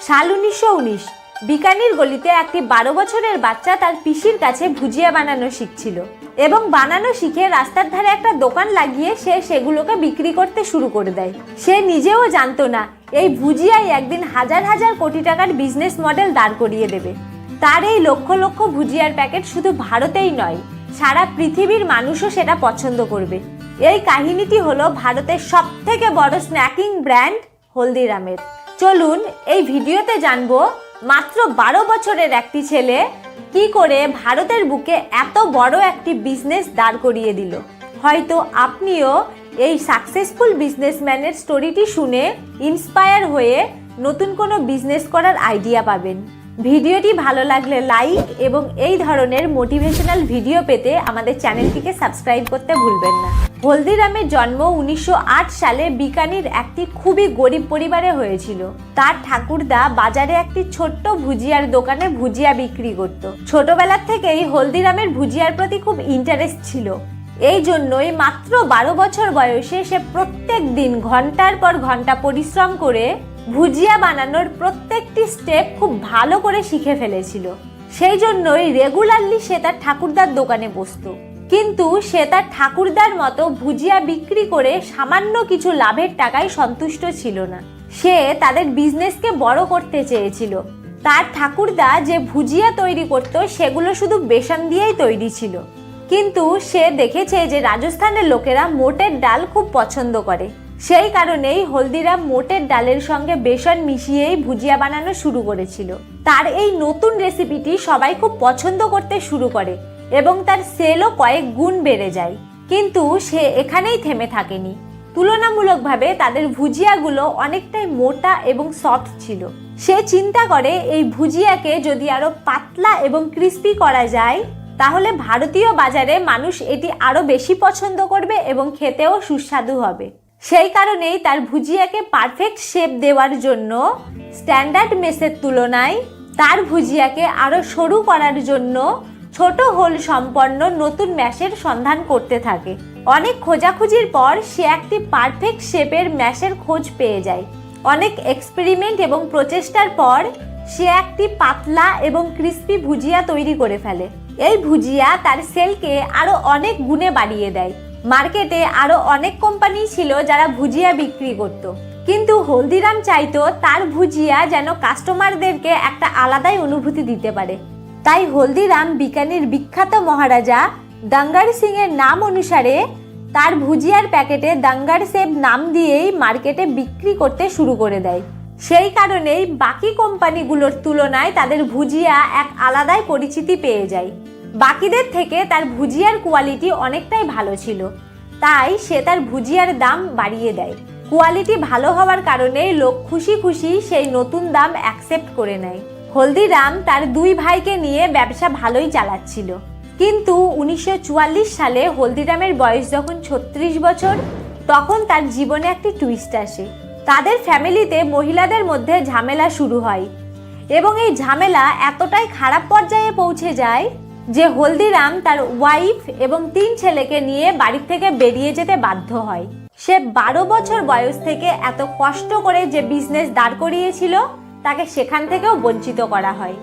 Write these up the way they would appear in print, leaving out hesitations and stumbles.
সাল 1919। বিকানির গলিতে একটি 12 বছরের বাচ্চা তার পিসির কাছে ভুজিয়া বানানো শিখছিল এবং বানানো শিখে রাস্তার ধারে একটা দোকান লাগিয়ে সে সেগুলোকে বিক্রি করতে শুরু করে দেয়। সে নিজেও জানতো না এই ভুজিয়াই একদিন হাজার হাজার কোটি টাকার বিজনেস মডেল দাঁড় করিয়ে দেবে। তার এই লক্ষ লক্ষ ভুজিয়ার প্যাকেট শুধু ভারতেই নয়, সারা পৃথিবীর মানুষও সেটা পছন্দ করবে। এই কাহিনীটি হলো ভারতের সবথেকে বড় স্ন্যাকিং ব্র্যান্ড হলদিরামের। চলুন এই ভিডিওতে জানবো মাত্র 12 বছরের একটি ছেলে কি করে ভারতের বুকে এত বড় একটি বিজনেস দাঁড় করিয়ে দিল। হয়তো আপনিও এই সাকসেসফুল বিজনেসম্যানের স্টোরিটি শুনে ইন্সপায়ার হয়ে নতুন কোনো বিজনেস করার আইডিয়া পাবেন। ভিডিওটি ভালো লাগলে লাইক এবং এই ধরনের মোটিভেশনাল ভিডিও পেতে আমাদের চ্যানেলটিকে সাবস্ক্রাইব করতে ভুলবেন না। হলদিরামের জন্ম 1908 সালে বিকানির একটি খুবই গরিব পরিবারে হয়েছিল। তার ঠাকুরদা বাজারে একটি ছোট্ট ভুজিয়ার দোকানে ভুজিয়া বিক্রি করত। ছোটবেলার থেকেই হলদিরামের ভুজিয়ার প্রতি খুব ইন্টারেস্ট ছিল। এই জন্যই মাত্র 12 বছর বয়সে সে প্রত্যেক দিন ঘন্টার পর ঘন্টা পরিশ্রম করে ভুজিয়া বানানোর প্রত্যেকটি স্টেপ খুব ভালো করে শিখে ফেলেছিল। সেই জন্যই রেগুলারলি সে তার ঠাকুরদার দোকানে বসতো। কিন্তু সে তার ঠাকুরদার মতো ভুজিয়া বিক্রি করে সামান্য কিছু লাভের টাকায় সন্তুষ্ট ছিল না। সে তাদের বিজনেসকে বড় করতে চেয়েছিল। তার ঠাকুরদা যে ভুজিয়া তৈরি করত সেগুলো শুধু বেসন দিয়েই তৈরি ছিল। কিন্তু সে দেখেছে যে রাজস্থানের লোকেরা মোটের ডাল খুব পছন্দ করে। সেই কারণেই হলদিরাম মোটের ডালের সঙ্গে বেসন মিশিয়েই ভুজিয়া বানানো শুরু করেছিল। তার এই নতুন রেসিপিটি সবাই খুব পছন্দ করতে শুরু করে এবং তার সেলও কয়েক গুণ বেড়ে যায়। কিন্তু সে এখানেই থেমে থাকেনি। তুলনামূলকভাবে তাদের ভুজিয়াগুলো অনেকটাই মোটা এবং সফট ছিল। সে চিন্তা করে এই ভুজিয়াকে যদি আরো পাতলা এবং ক্রিস্পি করা যায় তাহলে ভারতীয় বাজারে মানুষ এটি আরো বেশি পছন্দ করবে এবং খেতেও সুস্বাদু হবে। সেই কারণেই তার ভুজিয়াকে পারফেক্ট শেপ দেওয়ার জন্য স্ট্যান্ডার্ড মেসের তুলনায় তার ভুজিয়াকে আরো সরু করার জন্য ছোট হোল সম্পন্ন নতুন ম্যাশের সন্ধান করতে থাকে। অনেক খোঁজাখুঁজির পর সে একটি পারফেক্ট শেপের ম্যাশের খোঁজ পেয়ে যায়। অনেক এক্সপেরিমেন্ট এবং প্রচেষ্টার পর সে একটি পাতলা এবং ক্রিস্পি ভুজিয়া তৈরি করে ফেলে। এই ভুজিয়া তার সেলকে আরো অনেক গুণে বাড়িয়ে দেয়। মার্কেটে আরো অনেক কোম্পানি ছিল যারা ভুজিয়া বিক্রি করত, কিন্তু হলদিরাম চাইতো তার ভুজিয়া যেন কাস্টমারদেরকে একটা আলাদাই অনুভূতি দিতে পারে। তাই হলদিরাম বিকানির বিখ্যাত মহারাজা দাঙ্গার সিং এর নাম অনুসারে তার ভুজিয়ার প্যাকেটে দাঙ্গার সেব নাম দিয়েই মার্কেটে বিক্রি করতে শুরু করে দেয়। সেই কারণেই বাকি কোম্পানিগুলোর তুলনায় তাদের ভুজিয়া এক আলাদাই পরিচিতি পেয়ে যায়। বাকিদের থেকে তার ভুজিয়ার কোয়ালিটি অনেকটাই ভালো ছিল, তাই সে তার ভুজিয়ার দাম বাড়িয়ে দেয়। কোয়ালিটি ভালো হওয়ার কারণে লোক খুশি খুশি সেই নতুন দাম অ্যাকসেপ্ট করে নেয়। হলদিরাম তার 2 ভাইকে নিয়ে ব্যবসা ভালোই চালাচ্ছিল। কিন্তু 1944 সালে হলদিরামের বয়স যখন 36 বছর, তখন তার জীবনে একটি টুইস্ট আসে। তাদের ফ্যামিলিতে মহিলাদের মধ্যে ঝামেলা শুরু হয় এবং এই ঝামেলা এতটাই খারাপ পর্যায়ে পৌঁছে যায় যে হলদিরাম তার ওয়াইফ এবং 3 ছেলেকে নিয়ে বাড়ি থেকে বেরিয়ে যেতে বাধ্য হয়। সে 12 বছর বয়স থেকে এত কষ্ট করে যে বিজনেস দাঁড় করিয়েছিল তাকে সেখান থেকেও বঞ্চিত করা হয়।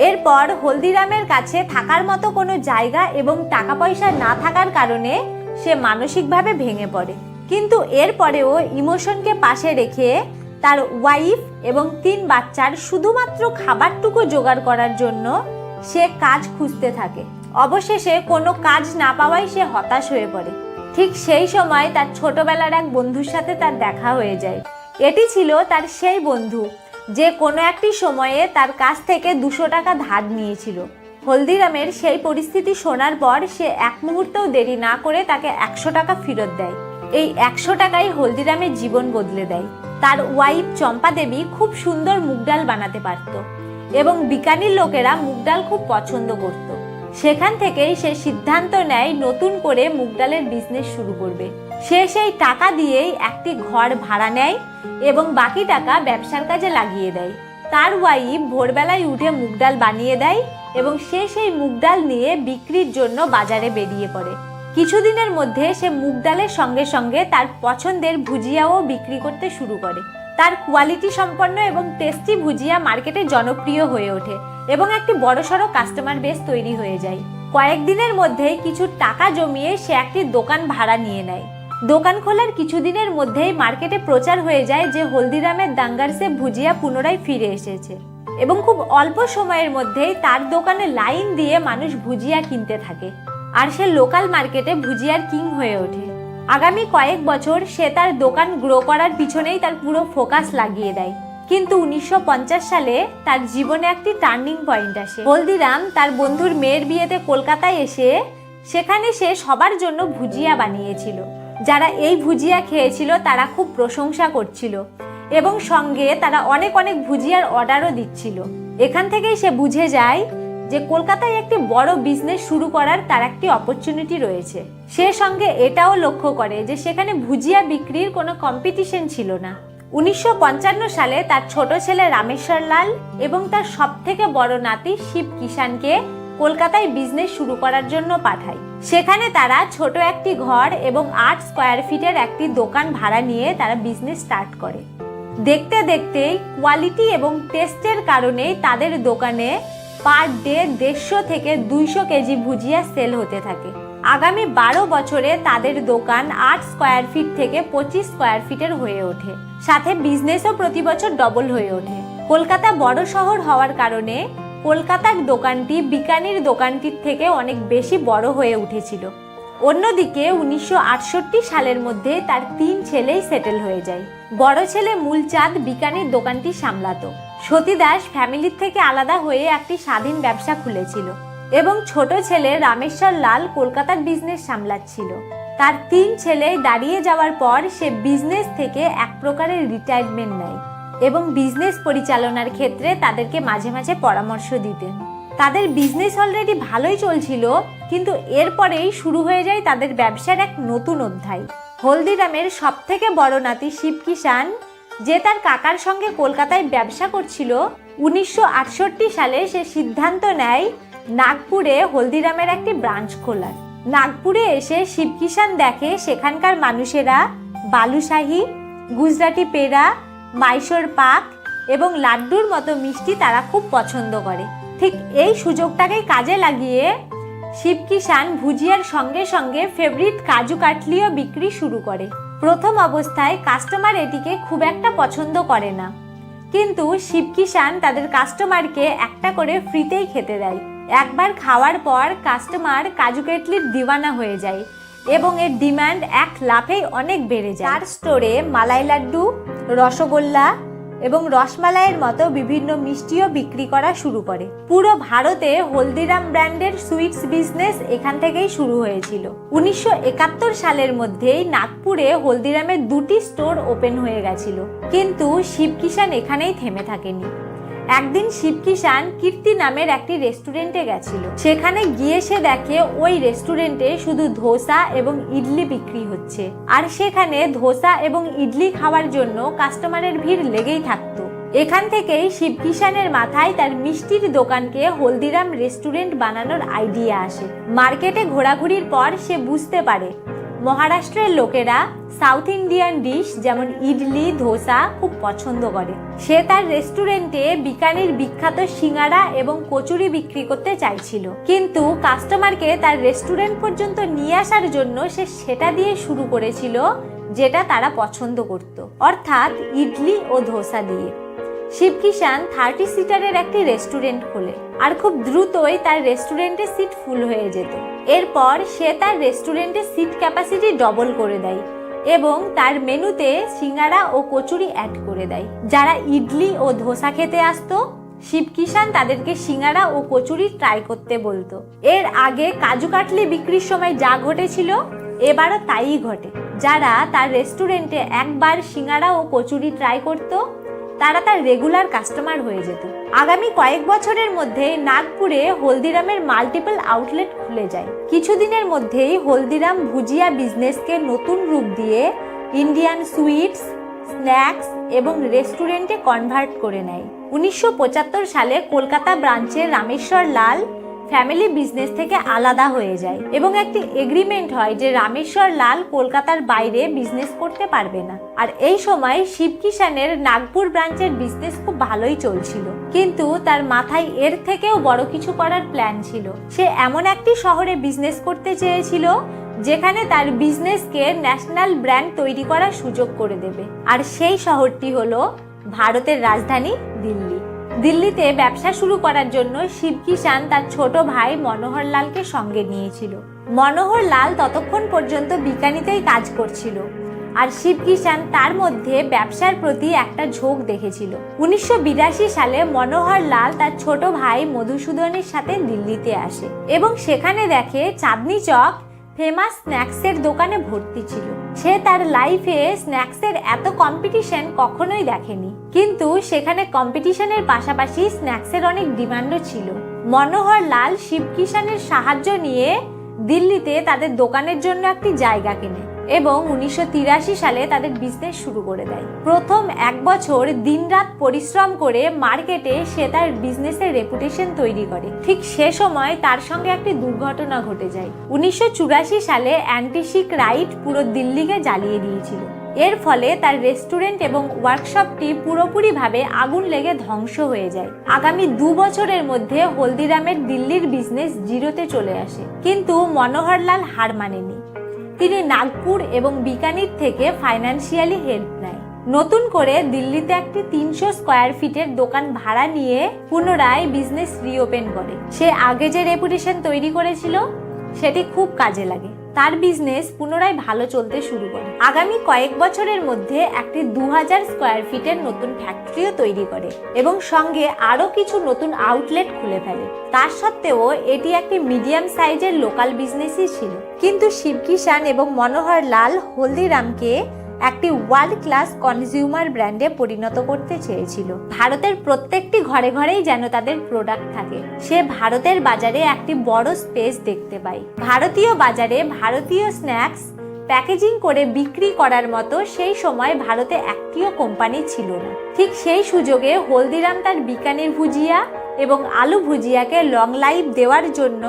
এরপর হলদিরামের কাছে থাকার মতো কোনো জায়গা এবং টাকা পয়সা না থাকার কারণে সে মানসিকভাবে ভেঙে পড়ে। কিন্তু এরপরেও ইমোশনকে পাশে রেখে তার ওয়াইফ এবং 3 বাচ্চার শুধুমাত্র খাবারটুকু জোগাড় করার জন্য সে কাজ খুঁজতে থাকে। অবশেষে কোনো কাজ না পাওয়ায় সে হতাশ হয়ে পড়ে। ঠিক সেই সময় তার ছোটবেলার এক বন্ধুর সাথে তার দেখা হয়ে যায়। এটি ছিল তার সেই বন্ধু যে কোনো একটি সময়ে তার কাছ থেকে 200 টাকা ধার নিয়েছিল। হলদিরামের সেই পরিস্থিতি শোনার পর সে এক মুহূর্তেও দেরি না করে তাকে 100 টাকা ফেরত দেয়। এই 100 টাকাই হলদিরামের জীবন বদলে দেয়। তার ওয়াইফ চম্পা দেবী খুব সুন্দর মুগ ডাল বানাতে পারত এবং বিকানির লোকেরা মুগ ডাল খুব পছন্দ করত। সেখান থেকেই সে সিদ্ধান্ত নেয় নতুন করে মুগ ডালের বিজনেস শুরু করবে। সে সেই টাকা দিয়েই একটি ঘর ভাড়া নেয় এবং বাকি টাকা ব্যবসার কাজে লাগিয়ে দেয়। তার ওয়াইফ ভোরবেলায় উঠে মুগ ডাল বানিয়ে দেয় এবং সে সেই মুগ ডাল নিয়ে বিক্রির জন্য বাজারে বেরিয়ে পড়ে। কিছুদিনের মধ্যে সে মুগ ডালের সঙ্গে সঙ্গে তার পছন্দের ভুজিয়াও বিক্রি করতে শুরু করে। তার কোয়ালিটি সম্পন্ন এবং টেস্টি ভুজিয়া মার্কেটে জনপ্রিয় হয়ে ওঠে এবং একটি বড়সড় কাস্টমার বেস তৈরি হয়ে যায়। কয়েকদিনের মধ্যেই কিছু টাকা জমিয়ে সে একটি দোকান ভাড়া নিয়ে নেয়। দোকান খোলার কিছুদিনের মধ্যেই মার্কেটে প্রচার হয়ে যায় যে হলদিরামের দাঙ্গারসে ভুজিয়া পুনরায় ফিরে এসেছে এবং খুব অল্প সময়ের মধ্যেই তার দোকানে লাইন দিয়ে মানুষ ভুজিয়া কিনতে থাকে আর সে লোকাল মার্কেটে ভুজিয়ার কিং হয়ে ওঠে। আগামী কয়েক বছর সে তার দোকান গ্রো করার পিছনেই তার পুরো ফোকাস লাগিয়ে দেয়। কিন্তু 1950 সালে তার জীবনে একটি টার্নিং পয়েন্ট আসে। হলদিরাম তার বন্ধুর মেয়ের বিয়েতে কলকাতায় এসে সেখানে সে সবার জন্য ভুজিয়া বানিয়েছিল। যারা এই ভুজিয়া খেয়েছিল তারা খুব প্রশংসা করছিল এবং সঙ্গে তারা অনেক অনেক ভুজিয়ার অর্ডারও দিচ্ছিল। এখান থেকেই সে বুঝে যায় যে কলকাতায় একটি বড় বিজনেস শুরু করার তার একটি অপরচুনিটি রয়েছে। সে সঙ্গে এটাও লক্ষ্য করে যে সেখানে ভুজিয়া বিক্রির কোনো কম্পিটিশন ছিল না। 1955 সালে তার ছোট ছেলে রামেশ্বর লাল এবং তার সবথেকে বড় নাতি শিব কিষানকে কলকাতায় বিজনেস শুরু করার জন্য পাঠায়। সেখানে তারা ছোট একটি ঘর এবং 8 স্কয়ার ফিটের একটি দোকান ভাড়া নিয়ে তারা বিজনেস স্টার্ট করে। দেখতে দেখতেই কোয়ালিটি এবং টেস্টের কারণেই তাদের দোকানে পার ডে 150 থেকে 200 কেজি ভুজিয়া সেল হতে থাকে। আগামী 12 বছরে তাদের দোকান 8 স্কয়ার ফিট থেকে 25 স্কয়ার ফিটের হয়ে ওঠে। সাথে বিজনেসও প্রতি বছর ডবল হয়ে ওঠে। কলকাতা বড় শহর হওয়ার কারণে কলকাতার দোকানটি বিকানির দোকানটির থেকে অনেক বেশি বড় হয়ে উঠেছিল। অন্যদিকে 1968 সালের মধ্যে তার 3 ছেলেই সেটেল হয়ে যায়। বড় ছেলে মূলচাঁদ বিকানির দোকানটি সামলাতো। সতীদাস ফ্যামিলির থেকে আলাদা হয়ে একটি স্বাধীন ব্যবসা খুলেছিল এবং ছোট ছেলে রামেশ্বর লাল কলকাতার বিজনেস সামলাচ্ছিল। তার 3 ছেলে দাঁড়িয়ে যাওয়ার পর সে বিজনেস থেকে এক প্রকারের রিটায়ারমেন্ট নেয় এবং বিজনেস পরিচালনার ক্ষেত্রে তাদেরকে মাঝে মাঝে পরামর্শ দিতেন। তাদের বিজনেস অলরেডি ভালোই চলছিল, কিন্তু এরপরেই শুরু হয়ে যায় তাদের ব্যবসার এক নতুন অধ্যায়। হলদিরামের সবথেকে বড় নাতি শিব কিষান, যে তার কাকার সঙ্গে কলকাতায় ব্যবসা করছিল, 1968 সালে সে সিদ্ধান্ত নেয় নাগপুরে হলদিরামের একটি ব্রাঞ্চ খোলার। নাগপুরে এসে শিব কিষান দেখে সেখানকার মানুষেরা বালুশাহী, গুজরাটি পেড়া, মাইসোর পাক এবং লাড্ডুর মতো মিষ্টি তারা খুব পছন্দ করে। ঠিক এই সুযোগটাকে কাজে লাগিয়ে শিব কিষান ভুজিয়ার সঙ্গে সঙ্গে ফেভারিট কাজু কাটলিও বিক্রি শুরু করে। প্রথম অবস্থায় কাস্টমার এটিকে খুব একটা পছন্দ করে না, কিন্তু শিব কিষান তাদের কাস্টমারকে একটা করে ফ্রিতেই খেতে দেয়। একবার খাওয়ার পর কাস্টমার কাজু কাটলির দিওয়ানা হয়ে যায় এবং এর ডিমান্ড এক লাফেই অনেক বেড়ে যায়। তার স্টোরে মালাই লাড্ডু, রসগোল্লা এবং রসমালাইয়ের মতো বিভিন্ন মিষ্টিও বিক্রি করা শুরু করে। পুরো ভারতে হলদিরাম ব্র্যান্ডের সুইটস বিজনেস এখান থেকেই শুরু হয়েছিল। 1971 সালের মধ্যেই নাগপুরে হলদিরামের 2টি স্টোর ওপেন হয়ে গেছিল, কিন্তু শিব কিষান এখানেই থেমে থাকেনি। একদিন শিব কিষান কীর্তি নামের একটি রেস্টুরেন্টে গেছিল। সেখানে গিয়ে সে দেখে ওই রেস্টুরেন্টে শুধু ধোসা এবং ইডলি বিক্রি হচ্ছে, আর সেখানে ধোসা এবং ইডলি খাওয়ার জন্য কাস্টমারের ভিড় লেগেই থাকতো। এখান থেকেই শিব কিষানের মাথায় তার মিষ্টির দোকানকে হলদিরাম রেস্টুরেন্ট বানানোর আইডিয়া আসে। মার্কেটে ঘোরাঘুরির পর সে বুঝতে পারে মহারাষ্ট্রের লোকেরা সাউথ ইন্ডিয়ান ডিশ যেমন ইডলি, ধোসা খুব পছন্দ করে। সে তার রেস্টুরেন্টে বিকানির বিখ্যাত সিঙ্গারা এবং কচুরি বিক্রি করতে চাইছিল, কিন্তু কাস্টমারকে তার রেস্টুরেন্ট পর্যন্ত নিয়ে আসার জন্য সে সেটা দিয়ে শুরু করেছিল যেটা তারা পছন্দ করত, অর্থাৎ ইডলি ও ধোসা দিয়ে। শিব কিষান 30 সিটারের একটি রেস্টুরেন্ট খোলে আর খুব দ্রুতই তার রেস্টুরেন্টে সিট ফুল হয়ে যেত। এরপর সে তার রেস্টুরেন্টে সিট ক্যাপাসিটি ডবল করে দেয় এবং তার মেনুতে সিঙ্গারা ও কচুরি অ্যাড করে দেয়। যারা ইডলি ও ধোসা খেতে আসতো, শিব কিষান তাদেরকে সিঙ্গারা ও কচুরি ট্রাই করতে বলতো। এর আগে কাজু কাটলি বিক্রির সময় যা ঘটেছিল, এবারও তাই ঘটে। যারা তার রেস্টুরেন্টে একবার সিঙ্গারা ও কচুরি ট্রাই করতো, তারা তার রেগুলার কাস্টমার হয়ে যেত। আগামী কয়েক বছরের মধ্যে নাগপুরে হলদিরামের মাল্টিপল আউটলেট খুলে যায়। কিছুদিনের মধ্যেই হলদিরাম ভুজিয়া বিজনেসকে নতুন রূপ দিয়ে ইন্ডিয়ান সুইটস, স্ন্যাক্স এবং রেস্টুরেন্টে কনভার্ট করে নেয়। 1975 সালে কলকাতা ব্রাঞ্চের রামেশ্বর লাল ফ্যামিলি বিজনেস থেকে আলাদা হয়ে যায় এবং একটি এগ্রিমেন্ট হয় যে রামেশ্বর লাল কলকাতার বাইরে বিজনেস করতে পারবে না। আর এই সময় শিব কিষানের নাগপুর ব্রাঞ্চের বিজনেস খুব ভালোই চলছিল, কিন্তু তার মাথায় এর থেকেও বড় কিছু করার প্ল্যান ছিল। সে এমন একটি শহরে বিজনেস করতে চেয়েছিল যেখানে তার বিজনেসকে ন্যাশনাল ব্র্যান্ড তৈরি করার সুযোগ করে দেবে। আর সেই শহরটি হলো ভারতের রাজধানী দিল্লি। দিল্লিতে ব্যবসা শুরু করার জন্য শিব কিষান তার ছোট ভাই মনোহর লালকে সঙ্গে নিয়েছিল। মনোহর লাল ততক্ষণ পর্যন্ত বিকানিতেই কাজ করছিল, আর শিব কিষান তার মধ্যে ব্যবসার প্রতি একটা ঝোঁক দেখেছিল। 1982 সালে মনোহর লাল তার ছোট ভাই মধুসূদনের সাথে দিল্লিতে আসে এবং সেখানে দেখে চাঁদনি চক ফেমাস স্ন্যাক্সের দোকানে ভর্তি ছিল। সে তার লাইফে স্ন্যাক্সের এত কম্পিটিশন কখনোই দেখেনি, কিন্তু সেখানে কম্পিটিশনের পাশাপাশি স্ন্যাক্সের অনেক ডিমান্ডও ছিল। মনোহর লাল শিব কিষানের সাহায্য নিয়ে দিল্লিতে তাদের দোকানের জন্য একটি জায়গা কেনে এবং 1983 সালে তাদের বিজনেস শুরু করে দেয়। প্রথম 1 বছর দিনরাত পরিশ্রম করে মার্কেটে সে তার বিজনেসের রেপুটেশন তৈরি করে। ঠিক সে সময় তার সঙ্গে একটি দুর্ঘটনা ঘটে যায়। 1984 সালে অ্যান্টিশিক রাইট পুরো দিল্লিকে জ্বালিয়ে দিয়েছিল। এর ফলে তার রেস্টুরেন্ট এবং ওয়ার্কশপটি পুরোপুরিভাবে আগুন লেগে ধ্বংস হয়ে যায়। আগামী 2 বছরের মধ্যে হলদিরামের দিল্লির বিজনেস জিরোতে চলে আসে, কিন্তু মনোহর লাল হার মানেনি। তিনি নাগপুর এবং বিকানির থেকে ফাইন্যান্সিয়ালি হেল্প নেয়। নতুন করে দিল্লিতে একটি 300 স্কোয়ার ফিটের দোকান ভাড়া নিয়ে পুনরায় বিজনেস রিওপেন করে। সে আগে যে রেপুটেশন তৈরি করেছিল সেটি খুব কাজে লাগে। তার বিজনেস পুনরায় ভালো চলতে শুরু করে। আগামী কয়েক বছরের মধ্যে একটি 2000 স্কোয়ার ফিটের নতুন ফ্যাক্টরিও তৈরি করে এবং সঙ্গে আরো কিছু নতুন আউটলেট খুলে ফেলে। তার সত্ত্বেও এটি একটি মিডিয়াম সাইজের লোকাল বিজনেসই ছিল। কিন্তু শিব কিষান এবং মনোহর লাল হলদিরামকে একটি ওয়ার্ল্ড ক্লাস কনজিউমার ব্র্যান্ডে পরিণত করতে চেয়েছিল। ভারতের প্রত্যেকটি ঘরে ঘরেই যেন তাদের প্রোডাক্ট থাকে। সে ভারতের বাজারে একটি বড় স্পেস দেখতে পায়। ভারতীয় বাজারে ভারতীয় স্ন্যাক্স প্যাকেজিং করে বিক্রি করার মতো সেই সময় ভারতে একটিও কোম্পানি ছিল না। ঠিক সেই সুযোগে হলদিরাম তার বিকানির ভুজিয়া এবং আলু ভুজিয়াকে লং লাইফ দেওয়ার জন্য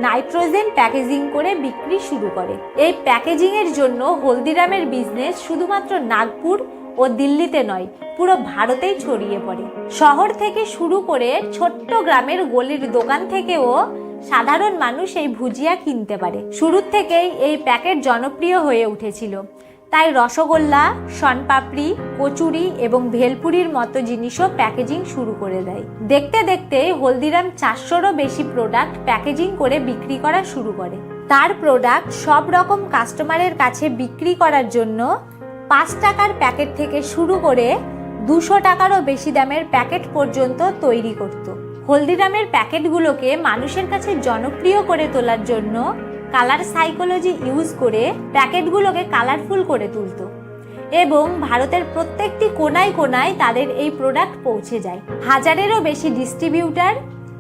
নাইট্রোজেন প্যাকেজিং করে বিক্রি শুরু করে। এই প্যাকেজিং এর জন্য হলদিরামের বিজনেস শুধুমাত্র নাগপুর ও দিল্লিতে নয়, পুরো ভারতেই ছড়িয়ে পড়ে। শহর থেকে শুরু করে ছোট্ট গ্রামের গলির দোকান থেকেও সাধারণ মানুষ এই ভুজিয়া কিনতে পারে। শুরু থেকেই এই প্যাকেট জনপ্রিয় হয়ে উঠেছিল, তাই রসগোল্লা, শনপাপড়ি, কচুরি এবং ভেলপুরির মতো জিনিসও প্যাকেজিং শুরু করে দেয়। দেখতে দেখতে হলদিরাম 400রও বেশি প্রোডাক্ট প্যাকেজিং করে বিক্রি করা শুরু করে। তার প্রোডাক্ট সব রকম কাস্টমারের কাছে বিক্রি করার জন্য 5 টাকার প্যাকেট থেকে শুরু করে 200 টাকারও বেশি দামের প্যাকেট পর্যন্ত তৈরি করত। হলদিরামের প্যাকেটগুলোকে মানুষের কাছে জনপ্রিয় করে তোলার জন্য কালার সাইকোলজি ইউজ করে প্যাকেটগুলোকে কালারফুল করে তুলত এবং ভারতের প্রত্যেকটি কোনায় কোনায় তাদের এই প্রোডাক্ট পৌঁছে যায়। 1000-এরও বেশি ডিস্ট্রিবিউটার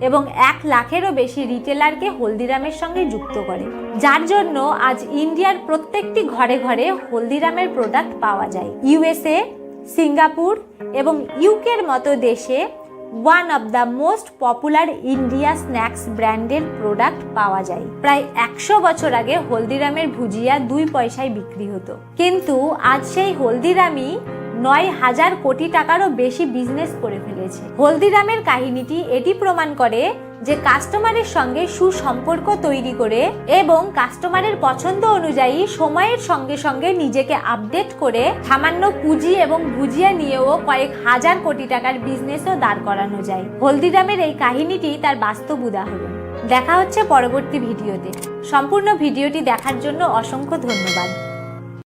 এবং 1 লাখেরও বেশি রিটেলারকে হলদিরামের সঙ্গে যুক্ত করে, যার জন্য আজ ইন্ডিয়ার প্রত্যেকটি ঘরে ঘরে হলদিরামের প্রোডাক্ট পাওয়া যায়। ইউএসএ, সিঙ্গাপুর এবং ইউকের মতো দেশে one of the most popular India snacks ব্র্যান্ডের প্রোডাক্ট পাওয়া যায়। প্রায় 100 বছর আগে হলদিরামের ভুজিয়া 2 পয়সায় বিক্রি হতো, কিন্তু আজ সেই হলদিরামই 9000 কোটি টাকারও বেশি বিজনেস করে ফেলেছে। হলদিরামের কাহিনীটি এটি প্রমাণ করে যে কাস্টমারের সঙ্গে সুসম্পর্ক তৈরি করে এবং কাস্টমারের পছন্দ অনুযায়ী সময়ের সঙ্গে সঙ্গে নিজেকে আপডেট করে সামান্য পুঁজি এবং ভুজিয়া নিয়েও কয়েক হাজার কোটি টাকার বিজনেসও দাঁড় করানো যায়। হলদিরামের এই কাহিনীটি তার বাস্তব উদাহরণ। দেখা হচ্ছে পরবর্তী ভিডিওতে। সম্পূর্ণ ভিডিওটি দেখার জন্য অসংখ্য ধন্যবাদ।